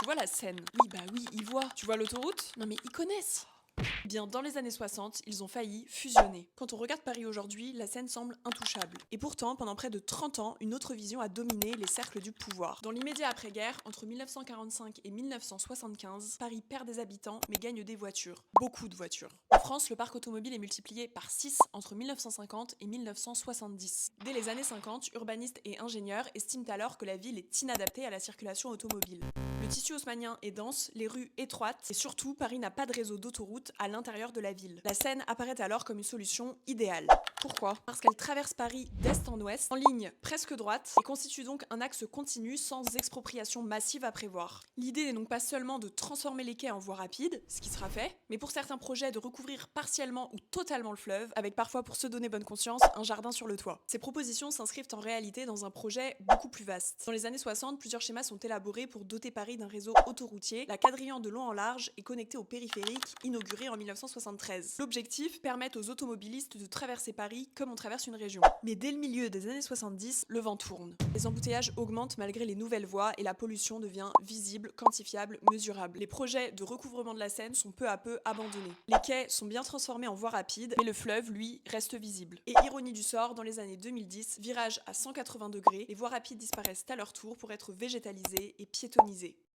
vois la Seine? Oui, ils voient. Tu vois l'autoroute? Non mais ils connaissent. Bien, dans les années 60, ils ont failli fusionner. Quand on regarde Paris aujourd'hui, la Seine semble intouchable. Et pourtant, pendant près de 30 ans, une autre vision a dominé les cercles du pouvoir. Dans l'immédiat après-guerre, entre 1945 et 1975, Paris perd des habitants mais gagne des voitures. Beaucoup de voitures. En France, le parc automobile est multiplié par 6 entre 1950 et 1970. Dès les années 50, urbanistes et ingénieurs estiment alors que la ville est inadaptée à la circulation automobile. Le tissu haussmannien est dense, les rues étroites et surtout, Paris n'a pas de réseau d'autoroute à l'intérieur de la ville. La Seine apparaît alors comme une solution idéale. Pourquoi? Parce qu'elle traverse Paris d'est en ouest, en ligne presque droite, et constitue donc un axe continu sans expropriation massive à prévoir. L'idée n'est donc pas seulement de transformer les quais en voie rapide, ce qui sera fait, mais pour certains projets de recouvrir partiellement ou totalement le fleuve, avec parfois pour se donner bonne conscience, un jardin sur le toit. Ces propositions s'inscrivent en réalité dans un projet beaucoup plus vaste. Dans les années 60, plusieurs schémas sont élaborés pour doter Paris d'un réseau autoroutier, la quadrillant de long en large est connectée au périphérique, inauguré en 1973. L'objectif, permettre aux automobilistes de traverser Paris comme on traverse une région. Mais dès le milieu des années 70, le vent tourne. Les embouteillages augmentent malgré les nouvelles voies et la pollution devient visible, quantifiable, mesurable. Les projets de recouvrement de la Seine sont peu à peu abandonnés. Les quais sont bien transformés en voies rapides, mais le fleuve, lui, reste visible. Et ironie du sort, dans les années 2010, virage à 180 degrés, les voies rapides disparaissent à leur tour pour être végétalisées et piétonnisées.